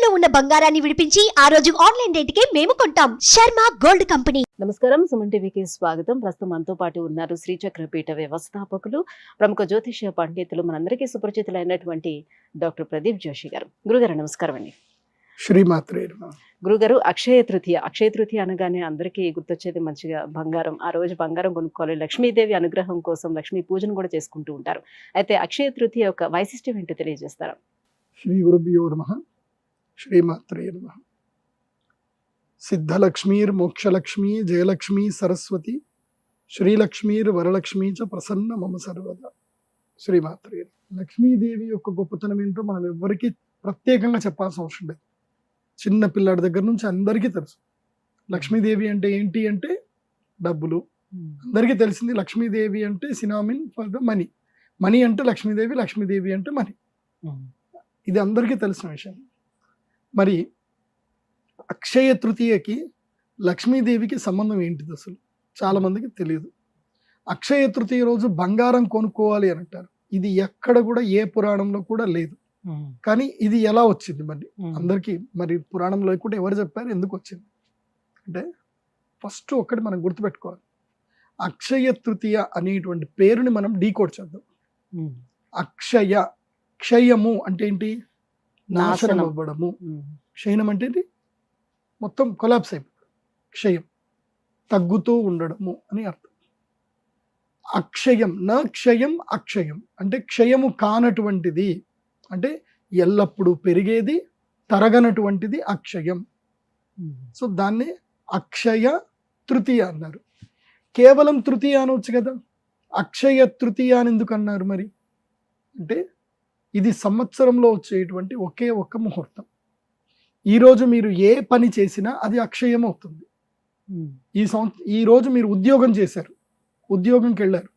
తాకట్టులో ఉన్న బంగారాన్ని విడిపించి ఆ రోజు ఆన్లైన్ రేటుకే మేము కొంటాం. Sharma gold company. నమస్కారం, సుమన్ టీవీకి స్వాగతం. ప్రస్తుతం మనతో పాటు ఉన్నారు శ్రీచక్రపీఠ వ్యవస్థాపకులు, ప్రముఖ జ్యోతిష్య పండితులు, మనందరికీ సుపరిచితులైనటువంటి డాక్టర్ ప్రదీప్ జోషి గారు. గురుగారు నమస్కారం అండి. శ్రీమాత్రే గురుగారు, అక్షయ తృతీయ అనగానే అందరికీ గుర్తొచ్చేది మంచిగా బంగారం. ఆ రోజు బంగారం కొనుక్కోవాలి, లక్ష్మీదేవి అనుగ్రహం కోసం లక్ష్మీ పూజను కూడా చేసుకుంటూ ఉంటారు. అయితే అక్షయ తృతీయ యొక్క వైశిష్ట్యం ఏంటో తెలియజేస్తారా? శ్రీ గురుభ్యో నమః. శ్రీమాత్రే నమః. సిద్ధలక్ష్మీర్ మోక్షలక్ష్మీ జయలక్ష్మీ సరస్వతి శ్రీలక్ష్మీర్ వరలక్ష్మీ చ ప్రసన్న మమ సర్వదా. శ్రీమాత్రే. లక్ష్మీదేవి యొక్క గొప్పతనం ఏంటో మనం ఎవరికి ప్రత్యేకంగా చెప్పాల్సిన అవసరం లేదు. చిన్న పిల్లాడి దగ్గర నుంచి అందరికీ తెలుసు. లక్ష్మీదేవి అంటే ఏంటి అంటే డబ్బులు. అందరికీ తెలిసింది లక్ష్మీదేవి అంటే cinnamon for the money. Money అంటే లక్ష్మీదేవి, లక్ష్మీదేవి అంటే మనీ. ఇది అందరికీ తెలిసిన విషయం. మరి అక్షయ తృతీయకి లక్ష్మీదేవికి సంబంధం ఏంటిది అసలు చాలా మందికి తెలియదు. అక్షయ తృతీయ రోజు బంగారం కొనుక్కోవాలి అని అంటారు. ఇది ఎక్కడ కూడా ఏ పురాణంలో కూడా లేదు. కానీ ఇది ఎలా వచ్చింది మరి అందరికీ? మరి పురాణంలో కూడా ఎవరు చెప్పారు, ఎందుకు వచ్చింది అంటే ఫస్ట్ ఒక్కటి మనం గుర్తుపెట్టుకోవాలి. అక్షయ తృతీయ అనేటువంటి పేరుని మనం డీకోడ్ చేద్దాం. అక్షయ, క్షయము అంటే ఏంటి? నాశనం అవ్వడము. క్షయనం అంటే ఏంటి? మొత్తం కొలాప్స్ అయిపోతుంది. క్షయం తగ్గుతూ ఉండడము అని అర్థం. అక్షయం, నా క్షయం అక్షయం అంటే క్షయము కానటువంటిది, అంటే ఎల్లప్పుడూ పెరిగేది, తరగనటువంటిది అక్షయం. సో దాన్ని అక్షయ తృతీయ అన్నారు. కేవలం తృతీయ అనవచ్చు కదా, అక్షయ తృతీయ అని ఎందుకు అన్నారు మరి అంటే ఇది సంవత్సరంలో వచ్చేటువంటి ఒకే ఒక్క ముహూర్తం. ఈరోజు మీరు ఏ పని చేసినా అది అక్షయం అవుతుంది. ఈ రోజు మీరు ఉద్యోగం చేశారు, ఉద్యోగంకి వెళ్ళారు,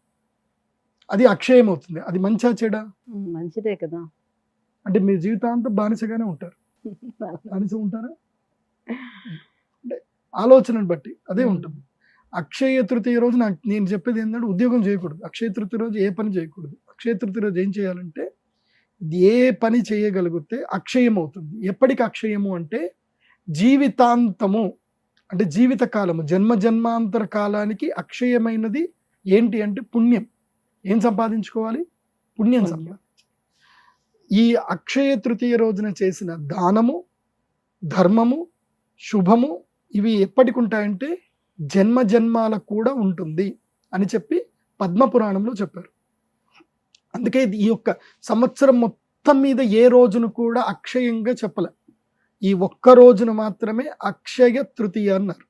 అది అక్షయం అవుతుంది. అది మంచిగా చెడా? మంచిదే కదా. అంటే మీ జీవితాంతం బానిసగానే ఉంటారు. బానిస ఉంటారా అంటే ఆలోచనను బట్టి అదే ఉంటుంది. అక్షయ తృతీయ రోజు నేను చెప్పేది ఏంటంటే ఉద్యోగం చేయకూడదు. అక్షయ తృతీయ రోజు ఏ పని చేయకూడదు. అక్షయ తృతీయ రోజు ఏం చేయాలంటే ఏ పని చేయగలిగితే అక్షయం అవుతుంది. ఎప్పటికి అక్షయము అంటే జీవితాంతము, అంటే జీవిత కాలము, జన్మ జన్మాంతర కాలానికి అక్షయమైనది ఏంటి అంటే పుణ్యం. ఏం సంపాదించుకోవాలి? పుణ్యం సంపాదించాలి. ఈ అక్షయ తృతీయ రోజున చేసిన దానము, ధర్మము, శుభము ఇవి ఎప్పటికి ఉంటాయంటే జన్మ జన్మాలకు కూడా ఉంటుంది అని చెప్పి పద్మపురాణంలో చెప్పారు. అందుకే ఈ యొక్క సంవత్సరం మొత్తం మీద ఏ రోజును కూడా అక్షయంగా చెప్పలే. ఈ ఒక్క రోజును మాత్రమే అక్షయ తృతీయ అన్నారు.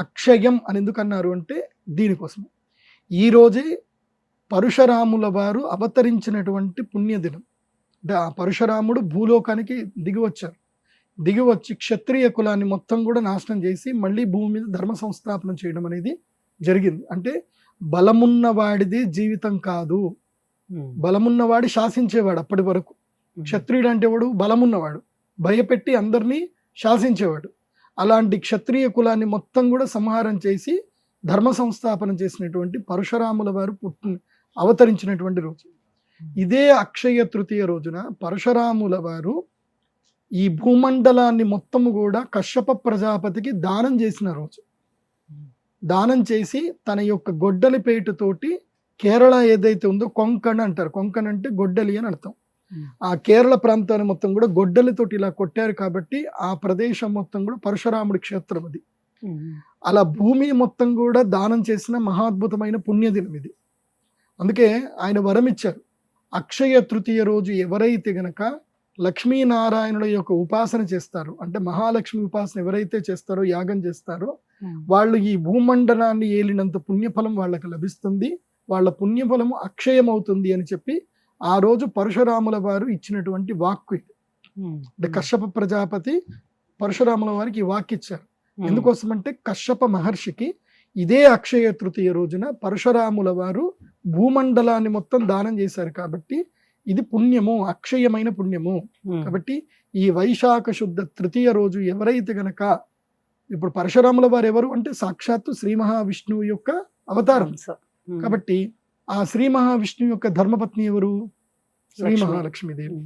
అక్షయం అని ఎందుకు అన్నారు అంటే దీనికోసం. ఈ రోజే పరశురాముల వారు అవతరించినటువంటి పుణ్యదినం. అంటే ఆ పరశురాముడు భూలోకానికి దిగివచ్చారు. దిగివచ్చి క్షత్రియ కులాన్ని మొత్తం కూడా నాశనం చేసి మళ్ళీ భూమి మీద ధర్మ సంస్థాపన చేయడం అనేది జరిగింది. అంటే బలమున్నవాడిది జీవితం కాదు, బలమున్నవాడి శాసించేవాడు. అప్పటి వరకు క్షత్రియుడు అంటే వాడు బలమున్నవాడు, భయపెట్టి అందరినీ శాసించేవాడు. అలాంటి క్షత్రియ కులాన్ని మొత్తం కూడా సంహారం చేసి ధర్మ సంస్థాపన చేసినటువంటి పరశురాముల వారు అవతరించినటువంటి రోజు ఇదే అక్షయ తృతీయ రోజున. పరశురాముల వారు ఈ భూమండలాన్ని మొత్తము కూడా కశ్యప ప్రజాపతికి దానం చేసిన రోజు. దానం చేసి తన యొక్క గొడ్డలి పేటుతోటి కేరళ ఏదైతే ఉందో కొంకణ్ అంటారు, కొంకణ్ అంటే గొడ్డలి అని అర్థం. ఆ కేరళ ప్రాంతాన్ని మొత్తం కూడా గొడ్డలితోటి ఇలా కొట్టారు కాబట్టి ఆ ప్రదేశం మొత్తం కూడా పరశురాముడి క్షేత్రం అది. అలా భూమి మొత్తం కూడా దానం చేసిన మహాద్భుతమైన పుణ్యదినం ఇది. అందుకే ఆయన వరం ఇచ్చారు, అక్షయ తృతీయ రోజు ఎవరైతే గనక లక్ష్మీనారాయణుల యొక్క ఉపాసన చేస్తారో, అంటే మహాలక్ష్మి ఉపాసన ఎవరైతే చేస్తారో, యాగం చేస్తారో, వాళ్ళు ఈ భూమండలాన్ని ఏలినంత పుణ్యఫలం వాళ్ళకి లభిస్తుంది, వాళ్ళ పుణ్యఫలము అక్షయం అవుతుంది అని చెప్పి ఆ రోజు పరశురాముల వారు ఇచ్చినటువంటి వాక్కు ఇది. అంటే కశ్యప ప్రజాపతి పరశురాముల వారికి ఈ వాక్కు ఇచ్చారు. ఎందుకోసమంటే కశ్యప మహర్షికి ఇదే అక్షయ తృతీయ రోజున పరశురాముల వారు భూమండలాన్ని మొత్తం దానం చేశారు కాబట్టి ఇది పుణ్యము, అక్షయమైన పుణ్యము. కాబట్టి ఈ వైశాఖ శుద్ధ తృతీయ రోజు ఎవరైతే గనక, ఇప్పుడు పరశురాముల వారు ఎవరు అంటే సాక్షాత్తు శ్రీ మహావిష్ణువు యొక్క అవతారం. కాబట్టి ఆ శ్రీ మహావిష్ణువు యొక్క ధర్మపత్ని ఎవరు? శ్రీ మహాలక్ష్మీదేవి.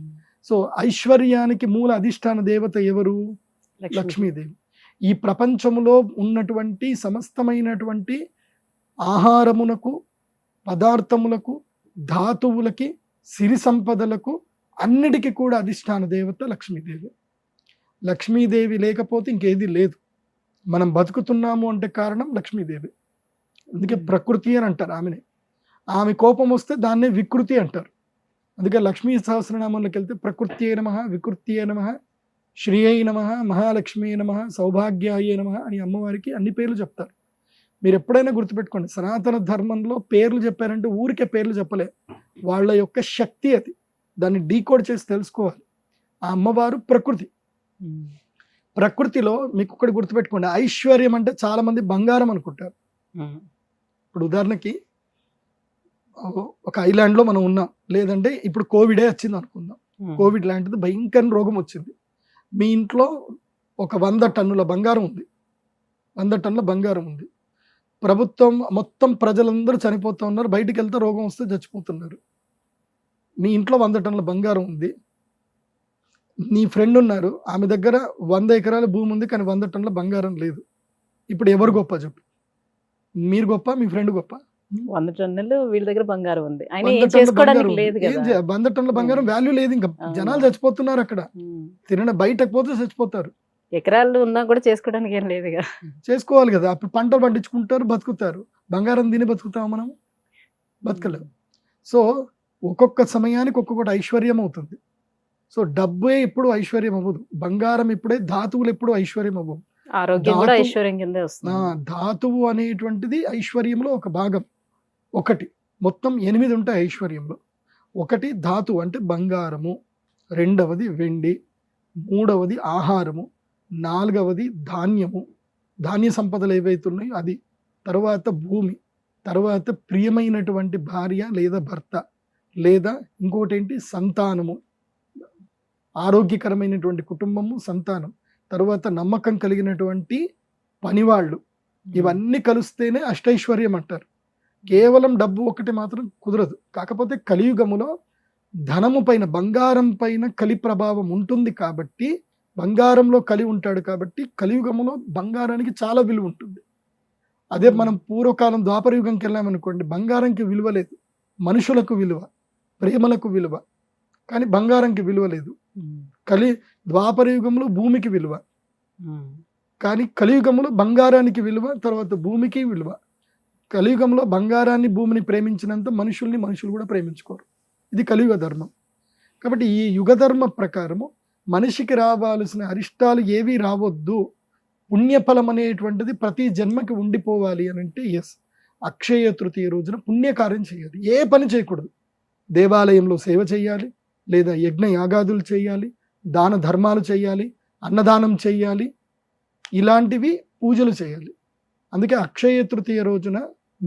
సో ఐశ్వర్యానికి మూల అధిష్టాన దేవత ఎవరు? లక్ష్మీదేవి. ఈ ప్రపంచంలో ఉన్నటువంటి సమస్తమైనటువంటి ఆహారమునకు, పదార్థములకు, ధాతువులకి, సిరి సంపదలకు అన్నిటికీ కూడా అధిష్టాన దేవత లక్ష్మీదేవి. లక్ష్మీదేవి లేకపోతే ఇంకేది లేదు. మనం బతుకుతున్నాము అంటే కారణం లక్ష్మీదేవి. అందుకే ప్రకృతి అని అంటారు ఆమెని. ఆమె కోపం వస్తే దాన్నే వికృతి అంటారు. అందుకే లక్ష్మీ సహస్రనామంలోకి వెళ్తే ప్రకృత్యై నమః, వికృత్యై నమః, శ్రీయై నమః, మహాలక్ష్మీ నమః, సౌభాగ్యాయై నమః అని అమ్మవారికి అన్ని పేర్లు చెప్తారు. మీరు ఎప్పుడైనా గుర్తుపెట్టుకోండి, సనాతన ధర్మంలో పేర్లు చెప్పారంటే ఊరికే పేర్లు చెప్పలే, వాళ్ళ యొక్క శక్తి అది. దాన్ని డీకోడ్ చేసి తెలుసుకోవాలి. ఆ అమ్మవారు ప్రకృతి. ప్రకృతిలో మీకు ఒకటి గుర్తుపెట్టుకోండి, ఐశ్వర్యం అంటే చాలా మంది బంగారం అనుకుంటారు. ఇప్పుడు ఉదాహరణకి ఒక ఐలాండ్లో మనం ఉన్నాం, లేదంటే ఇప్పుడు కోవిడే వచ్చింది అనుకుందాం. కోవిడ్ లాంటిది భయంకర రోగం వచ్చింది. మీ ఇంట్లో ఒక 100 టన్నుల బంగారం ఉంది, 100 టన్నుల బంగారం ఉంది. ప్రభుత్వం మొత్తం ప్రజలందరూ చనిపోతూ ఉన్నారు, బయటికి వెళ్తే రోగం వస్తే చచ్చిపోతున్నారు. మీ ఇంట్లో 100 టన్నుల బంగారం ఉంది. నీ ఫ్రెండ్ ఉన్నారు, ఆమె దగ్గర 100 ఎకరాల భూమి ఉంది, కానీ 100 టన్నుల బంగారం లేదు. ఇప్పుడు ఎవరు గొప్ప చెప్పు? మీరు గొప్ప, మీ ఫ్రెండ్ గొప్ప? 100 టన్నులు వీళ్ళ దగ్గర బంగారం ఉంది, ఆయన 100 ఏం టన్నుల చేసుకోవడానికి బంగారం లేదు ఉంది. కదా. 100 టన్నుల బంగారం వాల్యూ లేదు. ఇంకా జనాలు చచ్చిపోతున్నారు అక్కడ, బయటకు పోతే చచ్చిపోతారు. ఎకరాలు ఉన్నా కూడా చేసుకోవడానికి ఏం లేదు కదా. చేసుకోవాలి కదా. అప్పుడు పంటలు పండించుకుంటారు, బతుకుతారు. బంగారం తిని బతుకుతాం మనం? బతకలేము. సో ఒక్కొక్క సమయానికి ఒక్కొక్కటి ఐశ్వర్యం అవుతుంది. సో డబ్బే ఎప్పుడు ఐశ్వర్యం అవ్వదు, బంగారం ఇప్పుడే, ధాతువులు ఎప్పుడు ఐశ్వర్యం అవ్వవు. ఆరోగ్యం కూడా ఐశ్వర్యం కిందే వస్తుంది. ధాతువు అనేటువంటిది ఐశ్వర్యంలో ఒక భాగం. ఒకటి, మొత్తం 8 ఉంటాయి ఐశ్వర్యంలో. ఒకటి ధాతువు అంటే బంగారము, రెండవది వెండి, మూడవది ఆహారము, నాలుగవది ధాన్యము, ధాన్య సంపదలు ఏవైతే ఉన్నాయో అది, తర్వాత భూమి, తర్వాత ప్రియమైనటువంటి భార్య లేదా భర్త, లేదా ఇంకోటి ఏంటి సంతానము, ఆరోగ్యకరమైనటువంటి కుటుంబము, సంతానం, తర్వాత నమ్మకం కలిగినటువంటి పనివాళ్ళు. ఇవన్నీ కలిస్తేనే అష్టైశ్వర్యం అంటారు. కేవలం డబ్బు ఒకటి మాత్రం కుదరదు. కాకపోతే కలియుగములో ధనము పైన, బంగారం పైన కలి ప్రభావం ఉంటుంది కాబట్టి, బంగారంలో కలి ఉంటాడు కాబట్టి కలియుగములో బంగారానికి చాలా విలువ ఉంటుంది. అదే మనం పూర్వకాలం ద్వాపరయుగంకి వెళ్ళామనుకోండి, బంగారంకి విలువ లేదు, మనుషులకు విలువ, ప్రేమలకు విలువ, కానీ బంగారంకి విలువ లేదు. ద్వాపరయుగంలో భూమికి విలువ, కానీ కలియుగంలో బంగారానికి విలువ, తర్వాత భూమికి విలువ. కలియుగంలో బంగారాన్ని, భూమిని ప్రేమించినంత మనుషులు కూడా ప్రేమించుకోరు. ఇది కలియుగ ధర్మం. కాబట్టి ఈ యుగ ధర్మ ప్రకారము మనిషికి రావాల్సిన అరిష్టాలు ఏవి రావద్దు, పుణ్యఫలం అనేటువంటిది ప్రతి జన్మకి ఉండిపోవాలి అని అంటే అక్షయ తృతీయ రోజున పుణ్యకార్యం చేయాలి. ఏ పని చేయకూడదు. దేవాలయంలో సేవ చేయాలి, లేదా యజ్ఞ యాగాదులు చేయాలి, దాన ధర్మాలు చేయాలి, అన్నదానం చేయాలి, ఇలాంటివి పూజలు చేయాలి. అందుకే అక్షయ తృతీయ రోజున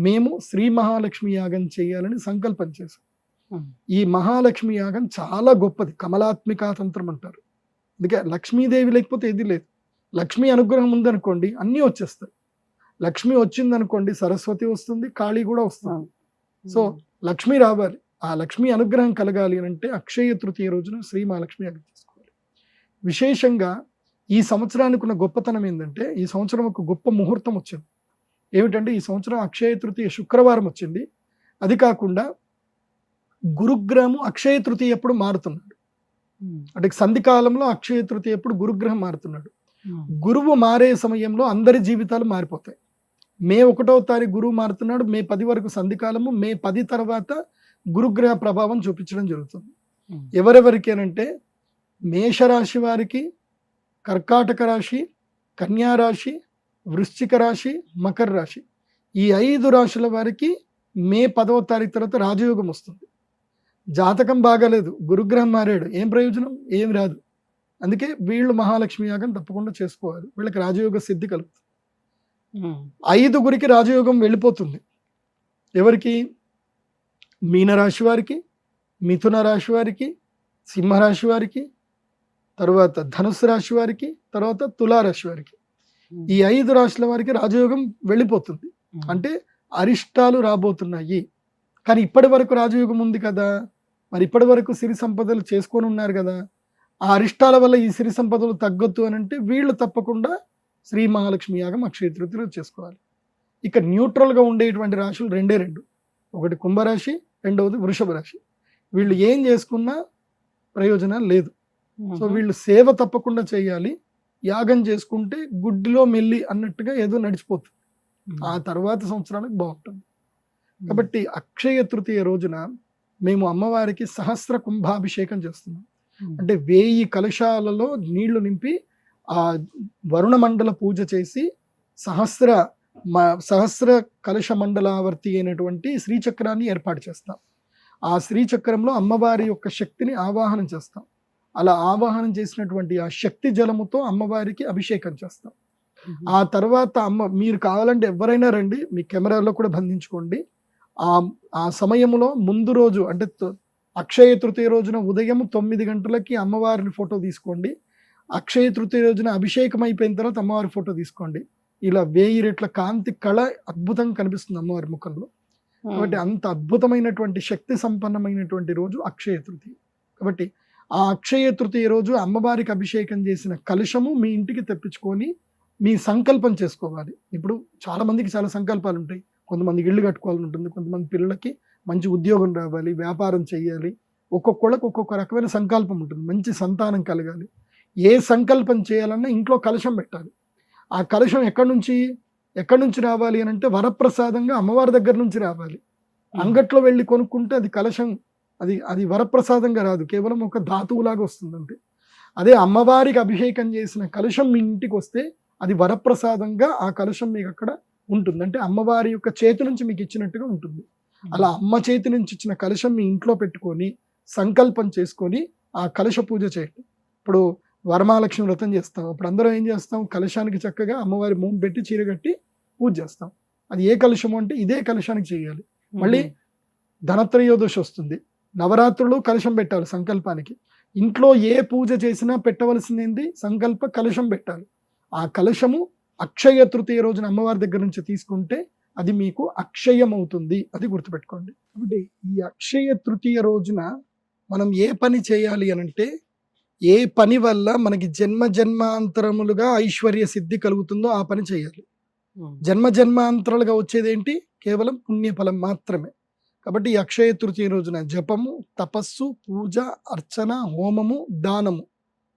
మేము శ్రీ మహాలక్ష్మి యాగం చేయాలని సంకల్పం చేశాం. ఈ మహాలక్ష్మి యాగం చాలా గొప్పది, కమలాత్మికా తంత్రం అంటారు. అందుకే లక్ష్మీదేవి లేకపోతే ఏది లేదు. లక్ష్మీ అనుగ్రహం ఉందనుకోండి అన్నీ వచ్చేస్తాయి. లక్ష్మి వచ్చిందనుకోండి సరస్వతి వస్తుంది, కాళీ కూడా వస్తుంది. సో లక్ష్మి రావాలి, ఆ లక్ష్మీ అనుగ్రహం కలగాలి అని అంటే అక్షయ తృతీయ రోజున శ్రీ మహాలక్ష్మి యాగం చేసుకోవాలి. విశేషంగా ఈ సంవత్సరానికి ఉన్న గొప్పతనం ఏంటంటే, ఈ సంవత్సరం ఒక గొప్ప ముహూర్తం వచ్చింది. ఏమిటంటే ఈ సంవత్సరం అక్షయ తృతీయ శుక్రవారం వచ్చింది. అది కాకుండా గురుగ్రహము అక్షయ తృతీయ ఎప్పుడు మారుతున్నాడు. అంటే సంధికాలంలో అక్షయ తృతీయ ఎప్పుడు గురుగ్రహం మారుతున్నాడు. గురువు మారే సమయంలో అందరి జీవితాలు మారిపోతాయి. మే 1వ తారీఖు గురువు మారుతున్నాడు, మే 10 వరకు సంధికాలము, మే 10 తర్వాత గురుగ్రహ ప్రభావం చూపించడం జరుగుతుంది. ఎవరెవరికి అనంటే మేషరాశి వారికి, కర్కాటక రాశి, కన్యా రాశి, వృశ్చిక రాశి, మకర రాశి, ఈ 5 రాశుల వారికి మే 10వ తారీఖు తర్వాత రాజయోగం వస్తుంది. జాతకం బాగాలేదు, గురుగ్రహం మారాడు, ఏం ప్రయోజనం? ఏం రాదు. అందుకే వీళ్ళు మహాలక్ష్మి యాగం తప్పకుండా చేసుకోవాలి, వీళ్ళకి రాజయోగ సిద్ధి కలుగుతుంది. 5గురికి రాజయోగం వెళ్ళిపోతుంది. ఎవరికి? మీనరాశి వారికి, మిథున రాశి వారికి, సింహరాశి వారికి, తర్వాత ధనుసు రాశి వారికి, తర్వాత తులారాశి వారికి. ఈ 5 రాశుల వారికి రాజయోగం వెళ్ళిపోతుంది. అంటే అరిష్టాలు రాబోతున్నాయి. కానీ ఇప్పటి వరకు రాజయోగం ఉంది కదా, మరి ఇప్పటి వరకు సిరి సంపదలు చేసుకొని ఉన్నారు కదా, ఆ అరిష్టాల వల్ల ఈ సిరి సంపదలు తగ్గొద్దు అని అంటే వీళ్ళు తప్పకుండా శ్రీ మహాలక్ష్మి యాగం అక్షయ తృతీయలో చేసుకోవాలి. ఇక న్యూట్రల్గా ఉండేటువంటి రాశులు రెండే రెండు, ఒకటి కుంభరాశి, రెండవది వృషభ రాశి. వీళ్ళు ఏం చేసుకున్నా ప్రయోజనం లేదు. సో వీళ్ళు సేవ తప్పకుండా చేయాలి. యాగం చేసుకుంటే గుడ్డిలో మెల్లి అన్నట్టుగా ఏదో నడిచిపోతుంది, ఆ తర్వాత సంవత్సరాలకు బాగుంటుంది. కాబట్టి అక్షయ తృతీయ రోజున మేము అమ్మవారికి సహస్ర కుంభాభిషేకం చేస్తున్నాం. అంటే 1000 కలశాలలో నీళ్లు నింపి ఆ వరుణ మండల పూజ చేసి సహస్ర కలశ మండలావర్తి అయినటువంటి శ్రీచక్రాన్ని ఏర్పాటు చేస్తాం. ఆ శ్రీచక్రంలో అమ్మవారి యొక్క శక్తిని ఆవాహనం చేస్తాం. అలా ఆవాహనం చేసినటువంటి ఆ శక్తి జలముతో అమ్మవారికి అభిషేకం చేస్తాం. ఆ తర్వాత మీరు కావాలంటే ఎవరైనా రండి, మీ కెమెరాలో కూడా బంధించుకోండి. ఆ సమయంలో ముందు రోజు అంటే అక్షయ తృతీయ రోజున ఉదయం 9 గంటలకి అమ్మవారిని ఫోటో తీసుకోండి. అక్షయ తృతీయ రోజున అభిషేకం అయిపోయిన తర్వాత అమ్మవారి ఫోటో తీసుకోండి. ఇలా 1000 రెట్ల కాంతి కళ అద్భుతంగా కనిపిస్తుంది అమ్మవారి ముఖంలో. కాబట్టి అంత అద్భుతమైనటువంటి శక్తి సంపన్నమైనటువంటి రోజు అక్షయ తృతీయ. కాబట్టి ఆ అక్షయ తృతీయ రోజు అమ్మవారికి అభిషేకం చేసిన కలశము మీ ఇంటికి తెప్పించుకొని మీ సంకల్పం చేసుకోవాలి. ఇప్పుడు చాలా మందికి చాలా సంకల్పాలు ఉంటాయి. కొంతమందికి ఇల్లు కట్టుకోవాలని ఉంటుంది, కొంతమంది పిల్లలకి మంచి ఉద్యోగం రావాలి, వ్యాపారం చేయాలి. ఒక్కొక్కళ్ళకి ఒక్కొక్క రకమైన సంకల్పం ఉంటుంది. మంచి సంతానం కలగాలి. ఏ సంకల్పం చేయాలన్నా ఇంట్లో కలశం పెట్టాలి. ఆ కలశం ఎక్కడి నుంచి రావాలి అని అంటే వరప్రసాదంగా అమ్మవారి దగ్గర నుంచి రావాలి. అంగట్లో వెళ్ళి కొనుక్కుంటే అది కలశం, అది వరప్రసాదంగా రాదు, కేవలం ఒక ధాతువులాగా వస్తుందంటే. అదే అమ్మవారికి అభిషేకం చేసిన కలశం మీ ఇంటికి వస్తే అది వరప్రసాదంగా ఆ కలశం మీకు అక్కడ ఉంటుంది. అంటే అమ్మవారి యొక్క చేతి నుంచి మీకు ఇచ్చినట్టుగా ఉంటుంది. అలా అమ్మ చేతి నుంచి ఇచ్చిన కలశం మీ ఇంట్లో పెట్టుకొని సంకల్పం చేసుకొని ఆ కలశ పూజ చేయండి. ఇప్పుడు వరమహాలక్ష్మి వ్రతం చేస్తాం, అప్పుడు అందరం ఏం చేస్తాం, కలశానికి చక్కగా అమ్మవారి మూం పెట్టి చీర కట్టి పూజ చేస్తాం. అది ఏ కలశము అంటే ఇదే కలశానికి చేయాలి. మళ్ళీ ధనత్రయోదశి వస్తుంది, నవరాత్రులు కలశం పెట్టాలి సంకల్పానికి. ఇంట్లో ఏ పూజ చేసినా పెట్టవలసింది సంకల్ప కలశం పెట్టాలి. ఆ కలశము అక్షయ తృతీయ రోజున అమ్మవారి దగ్గర నుంచి తీసుకుంటే అది మీకు అక్షయం అవుతుంది, అది గుర్తుపెట్టుకోండి. కాబట్టి ఈ అక్షయ తృతీయ రోజున మనం ఏ పని చేయాలి అనంటే, ఏ పని వల్ల మనకి జన్మాంతరములుగా ఐశ్వర్య సిద్ధి కలుగుతుందో ఆ పని చేయాలి. జన్మాంతరాలుగా వచ్చేది ఏంటి? కేవలం పుణ్యఫలం మాత్రమే. కాబట్టి ఈ అక్షయ తృతీయ రోజున జపము, తపస్సు, పూజ, అర్చన, హోమము, దానము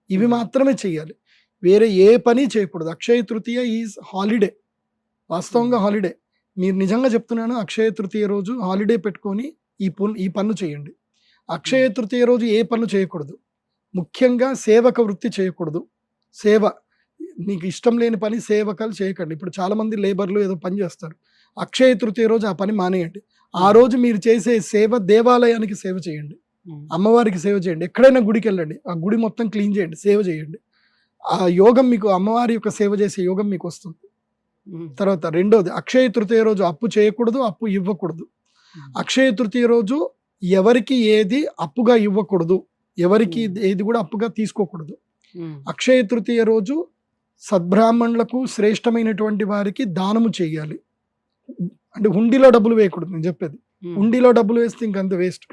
ఇవి మాత్రమే చేయాలి. వేరే ఏ పని చేయకూడదు. అక్షయ తృతీయ ఈజ్ హాలిడే, వాస్తవంగా హాలిడే. మీరు నిజంగా చెప్తున్నాను, అక్షయ తృతీయ రోజు హాలిడే పెట్టుకొని ఈ పన్ను చేయండి. అక్షయ తృతీయ రోజు ఏ పనులు చేయకూడదు. ముఖ్యంగా సేవక వృత్తి చేయకూడదు. సేవ, నీకు ఇష్టం లేని పని సేవకాలు చేయకండి. ఇప్పుడు చాలా మంది లేబర్లు ఏదో పని చేస్తారు. అక్షయ తృతీయ రోజు ఆ పని మానేయండి. ఆ రోజు మీరు చేసే సేవ దేవాలయానికి సేవ చేయండి, అమ్మవారికి సేవ చేయండి. ఎక్కడైనా గుడికి వెళ్ళండి, ఆ గుడి మొత్తం క్లీన్ చేయండి, సేవ చేయండి. ఆ యోగం మీకు, అమ్మవారి యొక్క సేవ చేసే యోగం మీకు వస్తుంది. తర్వాత రెండోది, అక్షయ తృతీయ రోజు అప్పు చేయకూడదు, అప్పు ఇవ్వకూడదు. అక్షయ తృతీయ రోజు ఎవరికి ఏది అప్పుగా ఇవ్వకూడదు, ఎవరికి ఏది కూడా అప్పుగా తీసుకోకూడదు. అక్షయ తృతీయ రోజు సద్బ్రాహ్మణులకు, శ్రేష్టమైనటువంటి వారికి దానము చేయాలి. అంటే హుండీలో డబ్బులు వేయకూడదు. నేను చెప్పేది, హుండీలో డబ్బులు వేస్తే ఇంకంత వేస్ట్.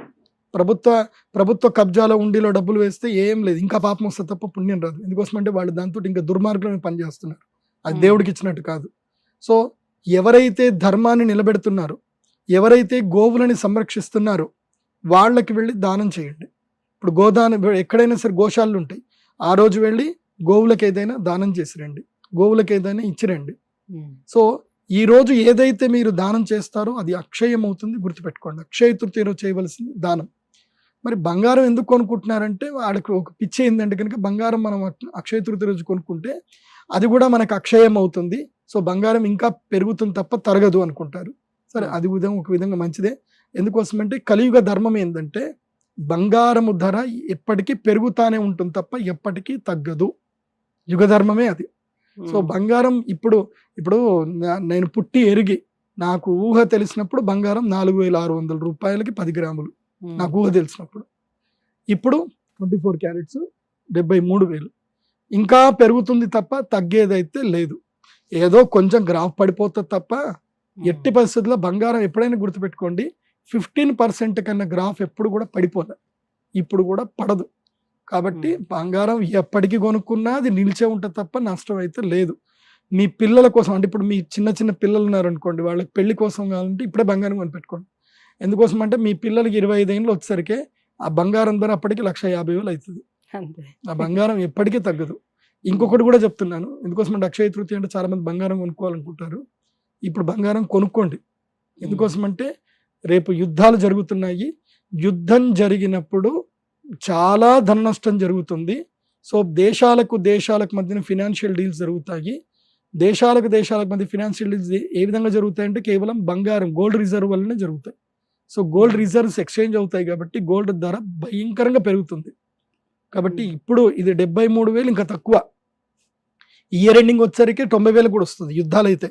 ప్రభుత్వ కబ్జాలో హుండీలో డబ్బులు వేస్తే ఏం లేదు, ఇంకా పాపం వస్తే తప్ప పుణ్యం రాదు. ఎందుకోసం అంటే వాళ్ళు దాంతో ఇంకా దుర్మార్గంగా పనిచేస్తున్నారు. అది దేవుడికి ఇచ్చినట్టు కాదు. సో ఎవరైతే ధర్మాన్ని నిలబెడుతున్నారో, ఎవరైతే గోవులని సంరక్షిస్తున్నారో వాళ్ళకి వెళ్ళి దానం చేయండి. ఇప్పుడు గోదానం, ఎక్కడైనా సరే గోశాలలు ఉంటాయి, ఆ రోజు వెళ్ళి గోవులకు ఏదైనా దానం చేసి రండి, గోవులకు ఏదైనా ఇచ్చిరండి. సో ఈ రోజు ఏదైతే మీరు దానం చేస్తారో అది అక్షయం అవుతుంది, గుర్తుపెట్టుకోండి. అక్షయ తృతీయ రోజు చేయవలసింది దానం. మరి బంగారం ఎందుకు కొనుక్కుంటున్నారంటే, వాడికి ఒక పిచ్చి ఏంటంటే కనుక బంగారం మనం అక్షయ తృతీయ రోజు కొనుక్కుంటే అది కూడా మనకు అక్షయం అవుతుంది, సో బంగారం ఇంకా పెరుగుతుంది తప్ప తరగదు అనుకుంటారు. సరే, అది ఒక విధంగా మంచిదే. ఎందుకోసమంటే కలియుగ ధర్మం ఏంటంటే బంగారము ధర ఎప్పటికీ పెరుగుతానే ఉంటుంది తప్ప ఎప్పటికీ తగ్గదు. యుగ ధర్మమే అది. సో బంగారం ఇప్పుడు నేను పుట్టి ఎరిగి నాకు ఊహ తెలిసినప్పుడు బంగారం 4,600 రూపాయలకి 10 గ్రాములు నాకు ఊహ తెలిసినప్పుడు. ఇప్పుడు 24 క్యారెట్స్ 73,000. ఇంకా పెరుగుతుంది తప్ప తగ్గేదైతే లేదు. ఏదో కొంచెం గ్రాఫ్ పడిపోతుంది తప్ప ఎట్టి పరిస్థితుల్లో బంగారం ఎప్పుడైనా గుర్తుపెట్టుకోండి, 15% కన్నా గ్రాఫ్ ఎప్పుడు కూడా పడిపోలే. ఇప్పుడు కూడా పడదు. కాబట్టి బంగారం ఎప్పటికీ కొనుక్కున్నా అది నిలిచే ఉంటుంది తప్ప నష్టం అయితే లేదు. మీ పిల్లల కోసం అంటే ఇప్పుడు మీ చిన్న చిన్న పిల్లలు ఉన్నారనుకోండి, వాళ్ళకి పెళ్లి కోసం కావాలంటే ఇప్పుడే బంగారం కొనిపెట్టుకోండి. ఎందుకోసం అంటే మీ పిల్లలకి 25 ఏళ్ళు వచ్చేసరికి ఆ బంగారం ధర అప్పటికి 1,50,000 అవుతుంది. అంతే. ఆ బంగారం ఎప్పటికీ తగ్గదు. ఇంకొకటి కూడా చెప్తున్నాను, ఎందుకోసం అంటే అక్షయ తృతీయ అంటే చాలా మంది బంగారం కొనుక్కోవాలనుకుంటారు. ఇప్పుడు బంగారం కొనుక్కోండి. ఎందుకోసం అంటే రేపు యుద్ధాలు జరుగుతున్నాయి. యుద్ధం జరిగినప్పుడు చాలా ధన నష్టం జరుగుతుంది. సో దేశాలకు మధ్యన ఫినాన్షియల్ డీల్స్ జరుగుతాయి. దేశాలకు మధ్య ఫినాన్షియల్ డీల్స్ ఏ విధంగా జరుగుతాయంటే కేవలం బంగారం గోల్డ్ రిజర్వ్ వల్లనే జరుగుతాయి. సో గోల్డ్ రిజర్వ్స్ ఎక్స్చేంజ్ అవుతాయి కాబట్టి గోల్డ్ ధర భయంకరంగా పెరుగుతుంది. కాబట్టి ఇప్పుడు ఇది 73,000 ఇంకా తక్కువ. ఇయర్ ఎండింగ్ వచ్చేసరికి 90,000 కూడా వస్తుంది యుద్ధాలు అయితే.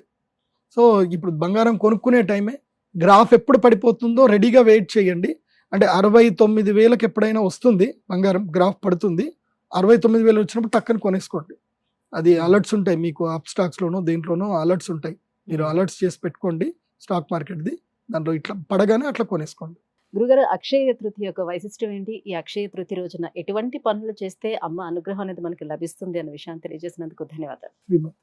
సో ఇప్పుడు బంగారం కొనుక్కునే టైమే. గ్రాఫ్ ఎప్పుడు పడిపోతుందో రెడీగా వెయిట్ చేయండి. అంటే 69,000కి ఎప్పుడైనా వస్తుంది బంగారం, గ్రాఫ్ పడుతుంది. 69,000 వచ్చినప్పుడు టక్కని కొనేసుకోండి. అది అలర్ట్స్ ఉంటాయి మీకు, అప్ స్టాక్స్లోనో దేంట్లోనో అలర్ట్స్ ఉంటాయి. మీరు అలర్ట్స్ చేసి పెట్టుకోండి స్టాక్ మార్కెట్ది. దాంట్లో ఇట్లా పడగానే అట్లా కొనేసుకోండి. గురుగారు, అక్షయ తృతీయ యొక్క వైశిష్టం ఏంటి? ఈ అక్షయ తృతీయ రోజున ఎటువంటి పనులు చేస్తే అమ్మ అనుగ్రహం అనేది మనకి లభిస్తుంది అనే విషయాన్ని తెలియజేసినందుకు ధన్యవాదాలు. శ్రీమతి